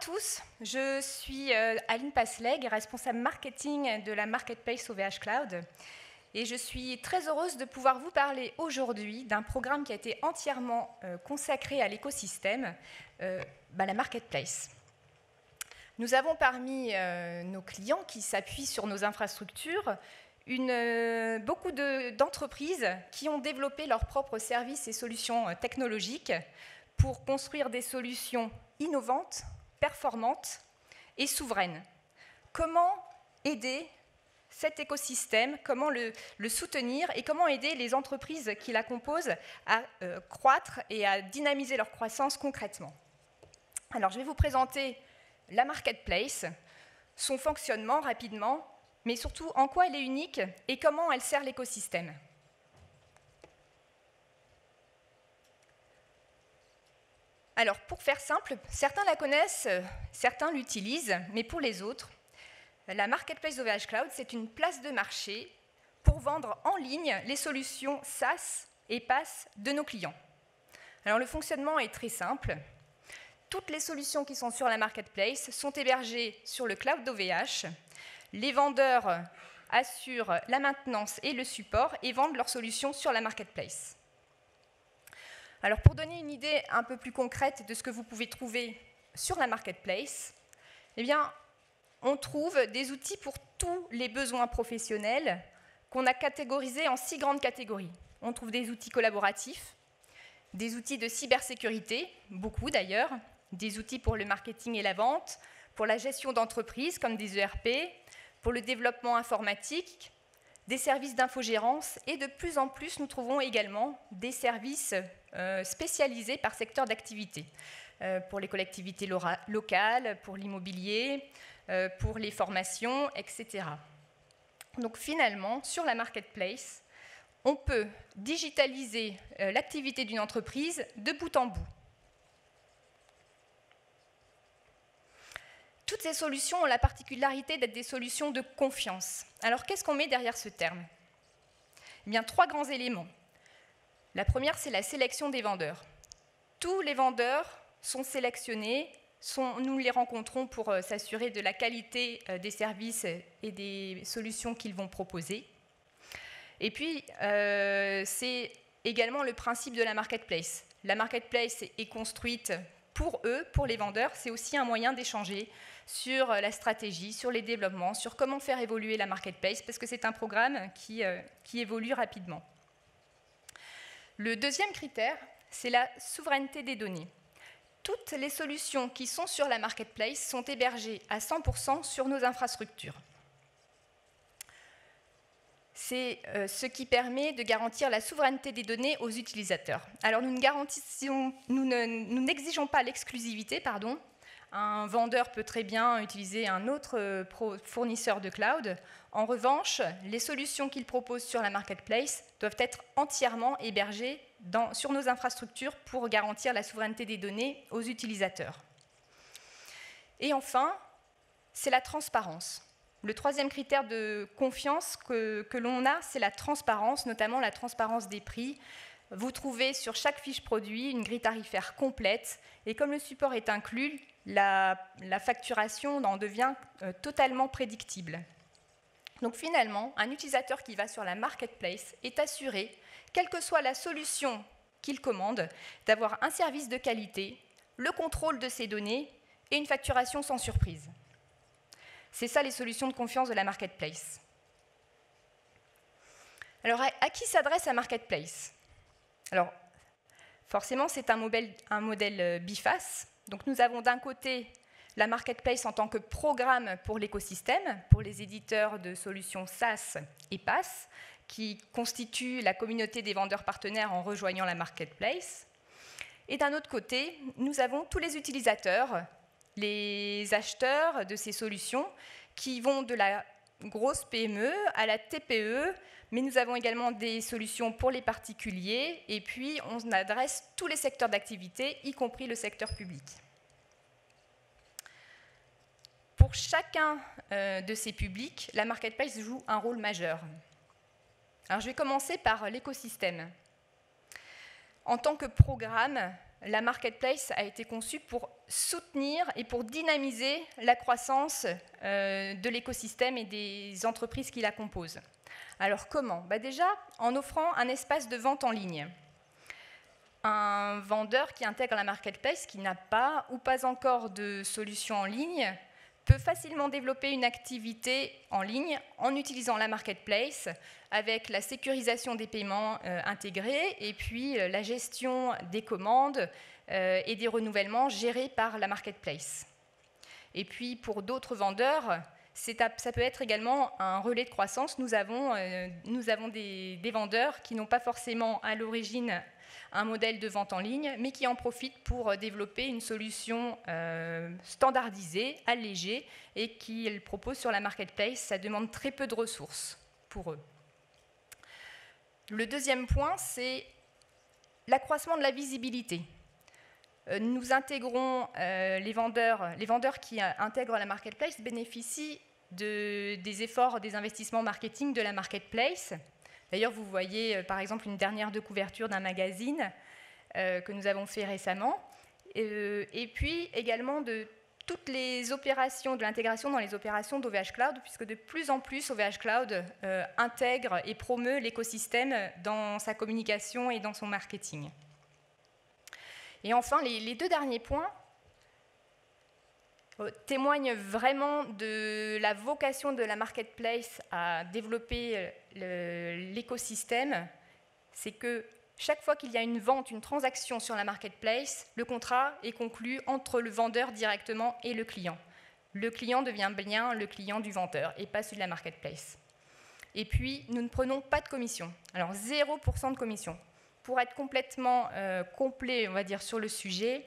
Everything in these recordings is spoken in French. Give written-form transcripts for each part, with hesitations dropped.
tous, je suis Aline Pasleg, responsable marketing de la Marketplace OVH Cloud. Et je suis très heureuse de pouvoir vous parler aujourd'hui d'un programme qui a été entièrement consacré à l'écosystème, la Marketplace. Nous avons parmi nos clients qui s'appuient sur nos infrastructures beaucoup d'entreprises qui ont développé leurs propres services et solutions technologiques pour construire des solutions innovantes, performantes et souveraines. Comment aider cet écosystème, comment le soutenir et comment aider les entreprises qui la composent à croître et à dynamiser leur croissance concrètement. Alors, je vais vous présenter la Marketplace, son fonctionnement rapidement, mais surtout en quoi elle est unique et comment elle sert l'écosystème. Alors, pour faire simple, certains la connaissent, certains l'utilisent, mais pour les autres, la Marketplace OVH Cloud, c'est une place de marché pour vendre en ligne les solutions SaaS et PaaS de nos clients. Alors, le fonctionnement est très simple. Toutes les solutions qui sont sur la Marketplace sont hébergées sur le cloud d'OVH. Les vendeurs assurent la maintenance et le support et vendent leurs solutions sur la Marketplace. Alors, pour donner une idée un peu plus concrète de ce que vous pouvez trouver sur la Marketplace, eh bien, on trouve des outils pour tous les besoins professionnels qu'on a catégorisés en 6 grandes catégories. On trouve des outils collaboratifs, des outils de cybersécurité, beaucoup d'ailleurs, des outils pour le marketing et la vente, pour la gestion d'entreprise comme des ERP, pour le développement informatique, des services d'infogérance et de plus en plus, nous trouvons également des services spécialisés par secteur d'activité, pour les collectivités locales, pour l'immobilier, pour les formations, etc. Donc finalement, sur la Marketplace, on peut digitaliser l'activité d'une entreprise de bout en bout. Toutes ces solutions ont la particularité d'être des solutions de confiance. Alors, qu'est-ce qu'on met derrière ce terme? Eh bien, 3 grands éléments. La première, c'est la sélection des vendeurs. Tous les vendeurs sont sélectionnés, nous les rencontrons pour s'assurer de la qualité des services et des solutions qu'ils vont proposer. Et puis, c'est également le principe de la Marketplace. La Marketplace est construite pour eux, pour les vendeurs. C'est aussi un moyen d'échanger sur la stratégie, sur les développements, sur comment faire évoluer la Marketplace, parce que c'est un programme qui évolue rapidement. Le deuxième critère, c'est la souveraineté des données. Toutes les solutions qui sont sur la Marketplace sont hébergées à 100% sur nos infrastructures. C'est ce qui permet de garantir la souveraineté des données aux utilisateurs. Alors nous n'exigeons pas l'exclusivité, pardon. Un vendeur peut très bien utiliser un autre fournisseur de cloud. En revanche, les solutions qu'il propose sur la Marketplace doivent être entièrement hébergées sur nos infrastructures pour garantir la souveraineté des données aux utilisateurs. Et enfin, c'est la transparence. Le troisième critère de confiance que l'on a, c'est la transparence, notamment la transparence des prix. Vous trouvez sur chaque fiche produit une grille tarifaire complète, et comme le support est inclus, la facturation en devient totalement prédictible. Donc finalement, un utilisateur qui va sur la Marketplace est assuré, quelle que soit la solution qu'il commande, d'avoir un service de qualité, le contrôle de ses données et une facturation sans surprise. C'est ça les solutions de confiance de la Marketplace. Alors, à qui s'adresse la Marketplace? Alors, forcément, c'est un modèle biface. Donc, nous avons d'un côté la Marketplace en tant que programme pour l'écosystème, pour les éditeurs de solutions SaaS et PaaS, qui constituent la communauté des vendeurs partenaires en rejoignant la Marketplace. Et d'un autre côté, nous avons tous les utilisateurs, les acheteurs de ces solutions, qui vont de la grosse PME à la TPE, mais nous avons également des solutions pour les particuliers, et puis on adresse tous les secteurs d'activité, y compris le secteur public. Pour chacun de ces publics, la Marketplace joue un rôle majeur. Alors je vais commencer par l'écosystème. En tant que programme, la marketplace a été conçue pour soutenir et pour dynamiser la croissance de l'écosystème et des entreprises qui la composent. Alors comment ? Déjà, en offrant un espace de vente en ligne. Un vendeur qui intègre la marketplace, qui n'a pas ou pas encore de solution en ligne, peut facilement développer une activité en ligne en utilisant la marketplace avec la sécurisation des paiements intégrés et puis la gestion des commandes et des renouvellements gérés par la marketplace. Et puis pour d'autres vendeurs, ça peut être également un relais de croissance. Nous avons des vendeurs qui n'ont pas forcément à l'origine un modèle de vente en ligne, mais qui en profitent pour développer une solution standardisée, allégée, et qu'ils proposent sur la marketplace. Ça demande très peu de ressources pour eux. Le deuxième point, c'est l'accroissement de la visibilité. Nous intégrons les vendeurs qui intègrent la marketplace bénéficient des efforts, des investissements marketing de la marketplace. D'ailleurs, vous voyez par exemple une dernière de couverture d'un magazine que nous avons fait récemment. Et puis également de toutes les opérations, de l'intégration dans les opérations d'OVH Cloud, puisque de plus en plus OVH Cloud intègre et promeut l'écosystème dans sa communication et dans son marketing. Et enfin, les deux derniers points témoignent vraiment de la vocation de la marketplace à développer l'écosystème. C'est que chaque fois qu'il y a une vente, une transaction sur la marketplace, le contrat est conclu entre le vendeur directement et le client. Le client devient bien le client du vendeur et pas celui de la marketplace. Et puis, nous ne prenons pas de commission. Alors, 0% de commission. Pour être complètement complet, on va dire, sur le sujet,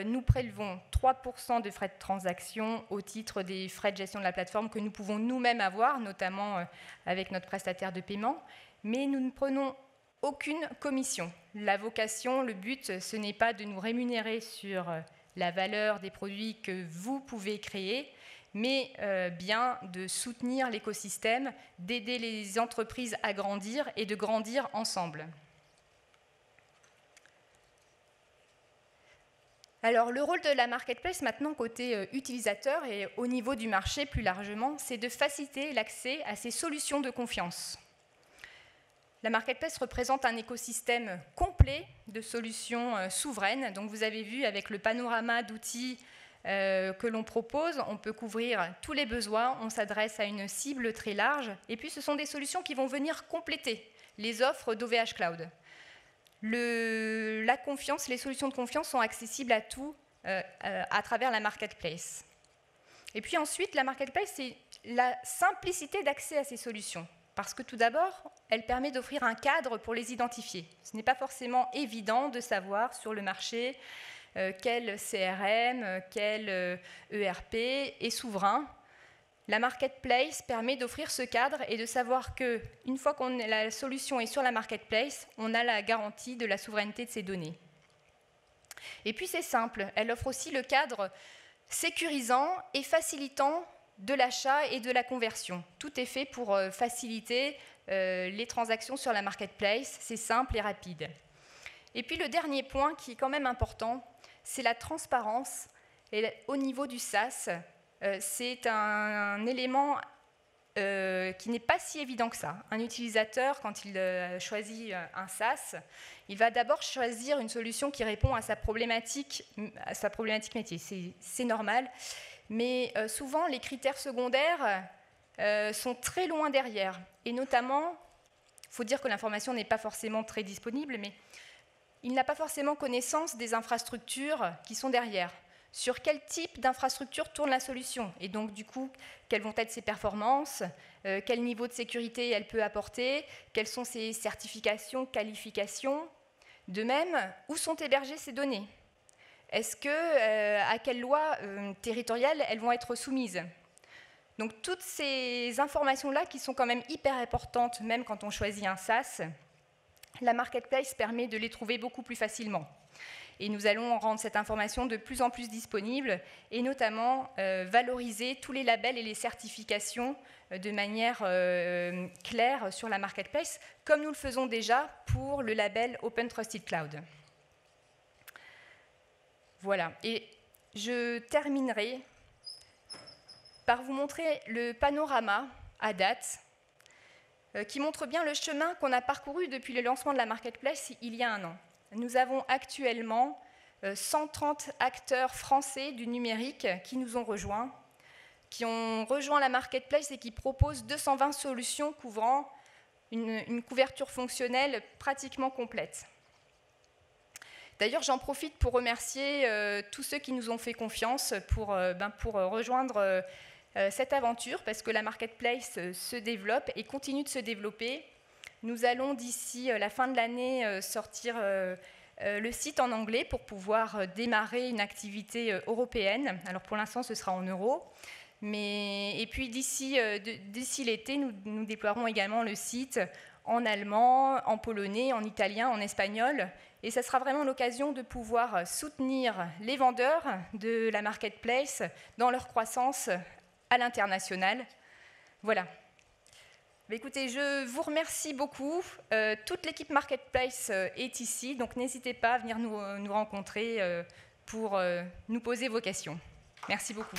nous prélevons 3% de frais de transaction au titre des frais de gestion de la plateforme que nous pouvons nous-mêmes avoir, notamment avec notre prestataire de paiement, mais nous ne prenons aucune commission. La vocation, le but, ce n'est pas de nous rémunérer sur la valeur des produits que vous pouvez créer, mais bien de soutenir l'écosystème, d'aider les entreprises à grandir et de grandir ensemble. Alors, le rôle de la marketplace, maintenant, côté utilisateur et au niveau du marché plus largement, c'est de faciliter l'accès à ces solutions de confiance. La marketplace représente un écosystème complet de solutions souveraines. Donc, vous avez vu avec le panorama d'outils que l'on propose, on peut couvrir tous les besoins, on s'adresse à une cible très large, et puis ce sont des solutions qui vont venir compléter les offres d'OVH Cloud. La confiance, les solutions de confiance sont accessibles à tout à travers la marketplace. Et puis ensuite, la marketplace, c'est la simplicité d'accès à ces solutions. Parce que tout d'abord, elle permet d'offrir un cadre pour les identifier. Ce n'est pas forcément évident de savoir sur le marché quel CRM, quel ERP est souverain. La marketplace permet d'offrir ce cadre et de savoir qu'une fois que la solution est sur la marketplace, on a la garantie de la souveraineté de ces données. Et puis c'est simple, elle offre aussi le cadre sécurisant et facilitant de l'achat et de la conversion. Tout est fait pour faciliter les transactions sur la marketplace, c'est simple et rapide. Et puis le dernier point qui est quand même important, c'est la transparence. Et au niveau du SaaS, c'est un élément qui n'est pas si évident que ça. Un utilisateur, quand il choisit un SaaS, il va d'abord choisir une solution qui répond à sa problématique métier. C'est normal, mais souvent les critères secondaires sont très loin derrière. Et notamment, il faut dire que l'information n'est pas forcément très disponible, mais il n'a pas forcément connaissance des infrastructures qui sont derrière. Sur quel type d'infrastructure tourne la solution et donc du coup, quelles vont être ses performances, quel niveau de sécurité elle peut apporter, quelles sont ses certifications, qualifications. De même, où sont hébergées ces données? À quelle loi territoriale elles vont être soumises? Donc toutes ces informations-là qui sont quand même hyper importantes, même quand on choisit un SaaS, la marketplace permet de les trouver beaucoup plus facilement. Et nous allons rendre cette information de plus en plus disponible et notamment valoriser tous les labels et les certifications de manière claire sur la marketplace, comme nous le faisons déjà pour le label Open Trusted Cloud. Voilà, et je terminerai par vous montrer le panorama à date qui montre bien le chemin qu'on a parcouru depuis le lancement de la Marketplace il y a un an. Nous avons actuellement 130 acteurs français du numérique qui nous ont rejoints, qui ont rejoint la Marketplace et qui proposent 220 solutions couvrant une couverture fonctionnelle pratiquement complète. D'ailleurs, j'en profite pour remercier tous ceux qui nous ont fait confiance pour rejoindre cette aventure, parce que la Marketplace se développe et continue de se développer. Nous allons d'ici la fin de l'année sortir le site en anglais pour pouvoir démarrer une activité européenne. Alors pour l'instant, ce sera en euros. Et puis d'ici l'été, nous déploierons également le site en allemand, en polonais, en italien, en espagnol. Et ça sera vraiment l'occasion de pouvoir soutenir les vendeurs de la Marketplace dans leur croissance à l'international. Voilà. Écoutez, je vous remercie beaucoup. Toute l'équipe Marketplace est ici, donc n'hésitez pas à venir nous rencontrer pour nous poser vos questions. Merci beaucoup.